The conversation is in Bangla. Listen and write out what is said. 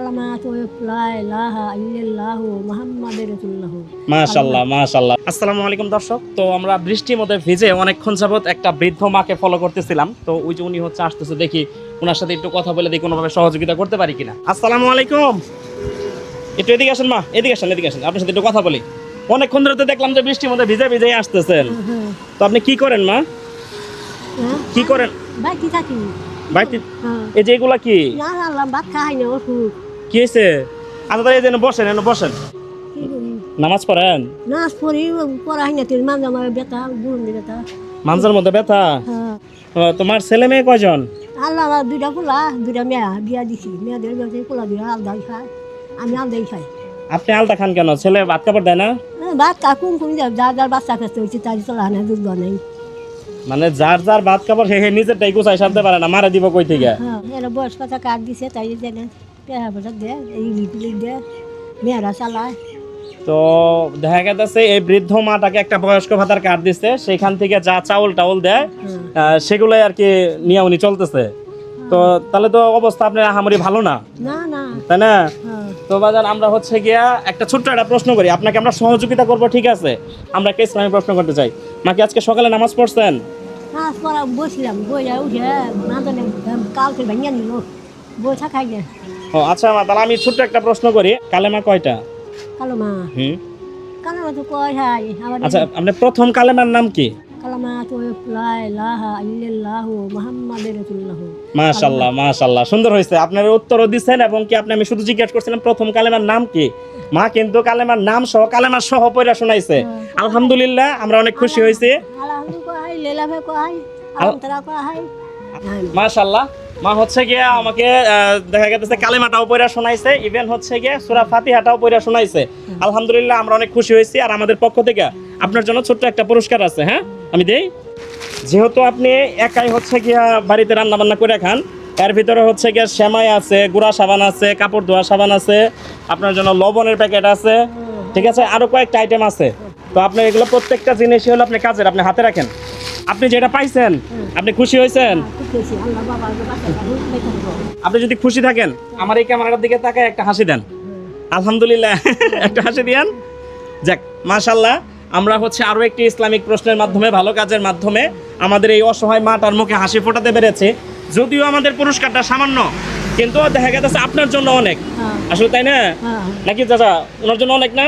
কালামাতু লা ইলাহা ইল্লাল্লাহু মুহাম্মাদুর রাসূলুল্লাহ। মাশাআল্লাহ মাশাআল্লাহ। আসসালামু আলাইকুম দর্শক, তো আমরা বৃষ্টির মধ্যে ভিজে অনেকক্ষণ যাবত একটা বৃদ্ধ মাকে ফলো করতেছিলাম। তো ওই যে উনি হচ্ছে আসতেছে, দেখি ওনার সাথে একটু কথা বলে দেখি কোনোভাবে সহযোগিতা করতে পারি কিনা। আসসালামু আলাইকুম, একটু এদিকে আসেন মা, এদিকে আসেন এদিকে আসেন, আপনার সাথে একটু কথা বলি। অনেকক্ষণ ধরে তো দেখলাম যে বৃষ্টির মধ্যে ভিজে ভিজে আসতেছেন, তো আপনি কি করেন মা, কি করেন? বাড়িতে থাকি। বাড়িতে হ্যাঁ। এই যে এগুলা কি না আল্লাহ ভাত খাই না ওষুধ। কি হয়েছে? আচ্ছা তাই এই যে বসেন, এনে বসেন, কি করি? নামাজ পড়েন? নাচ পড়ি পড়াই না তুই মাঝে মাঝে ব্যথা বুড়ুন ব্যথা। মানজার মধ্যে ব্যথা? হ্যাঁ। তোমার ছেলে মেয়ে কয়জন? আল্লাহ আমার দুইটা পোলা দুইটা মেয়া বিয়া দিছি, মেয়েদের বিয়ে পোলা দুইটা আলাদাই খায়, আমি আলাদাই খাই। আপনি আলতা খান কেন? ছেলে ভাত কাপড় দেয় না? ভাত কা কোন কোন যার যার বাচ্চা কাছে হয়েছে তাই চলা না দুধ নেই। মানে যার যার ভাত কাপড় হে নিজেরটাই গুছাই সারতে পারে না, মারা দিব কই থেকে? হ্যাঁ এরা বয়স কথা কাট দিছে তাই জানে পেহা পয়সা দেয় এই লিপিলিক দেয় মেয়েরা চালায়। তো দেখা গেছে এই বৃদ্ধ মাটাকে একটা বয়স্ক ভাতার কার্ড দিচ্ছে, সেখান থেকে যা চাউল টাউল দেয় সেগুলোই আর কি নিয়ে উনি চলতেছে। তো তাহলে তো অবস্থা আপনার আহামরি ভালো না, না না। তাই না? হ্যাঁ। তো বাজান আমরা হচ্ছে গিয়া একটা ছোট্ট একটা প্রশ্ন করি আপনাকে, আমরা সহযোগিতা করব, ঠিক আছে? আমরা একটা ইসলামিক প্রশ্ন করতে চাই। মাকে আজকে সকালে নামাজ পড়ছেন? নাচ পড়া বসলাম বই উঠে মাদনে কালকে ভেঙে নিল বই থাকাই গে। ও আচ্ছা মা, তাহলে আমি ছোট্ট একটা প্রশ্ন করি, কালেমা কয়টা? কালমা হুম, কালমা তো কয় হাই আমার আচ্ছা আপনার প্রথম কালেমার নাম কি? কালমা তো লা ইলাহা ইল্লাল্লাহু মুহাম্মাদুর রাসূলুল্লাহ। মাশাআল্লাহ মাশাআল্লাহ, সুন্দর হয়েছে। আপনার উত্তরও দিচ্ছেন এবং কি আপনি, আমি শুধু জিজ্ঞেস করছিলাম প্রথম কালেমার নাম কি। মা কিন্তু কালেমার নাম সহ কালেমার সহ পড়া শোনাইছে। আলহামদুলিল্লাহ, আমরা অনেক খুশি হয়েছি। আলহামদুলিল্লাহ কয় লেলামে কয় আলহামদুলিল্লাহ কয়। মাশাআল্লাহ, মা হচ্ছে গিয়ে আমাকে দেখা গেছে কালেমাটাও পড়া শোনাইছে, ইভেন হচ্ছে গিয়ে সূরা ফাতিহাটাও পড়া শোনাইছে। আলহামদুলিল্লাহ, আমরা অনেক খুশি হয়েছি। আর আমাদের পক্ষ থেকে আপনার জন্য ছোট্ট একটা পুরস্কার আছে, হ্যাঁ আমি দেই। যেহেতু আপনি একাই হচ্ছে গিয়া বাড়িতে রান্না বান্না করে খান, এর ভিতরে হচ্ছে গিয়া সেমাই আছে, গুঁড়া সাবান আছে, কাপড় ধোয়া সাবান আছে, আপনার জন্য লবণের প্যাকেট আছে, ঠিক আছে, আরো কয়েকটা আইটেম আছে। তো আপনি এগুলো প্রত্যেকটা জিনিসই হলো আপনি কাজের, আপনি হাতে রাখেন। আপনি যেটা পাইছেন আপনি খুশি হয়েছেন? আল্লাহ বাবা আপনি যদি খুশি থাকেন আমার এই ক্যামেরার দিকে তাকায় একটা হাসি দেন। আলহামদুলিল্লাহ, একটা হাসি দেন। যাক মাশাআল্লাহ, আমরা হচ্ছে আরো একটি ইসলামিক প্রশ্নের মাধ্যমে, ভালো কাজের মাধ্যমে আমাদের এই অসহায় মাটার মুখে হাসি ফোটাতে পেরেছে। যদিও আমাদের পুরস্কারটা সামান্য, কিন্তু দেখা গেছে আপনার জন্য অনেক, আসলে তাই না? নাকি চাচা, ওনার জন্য অনেক না?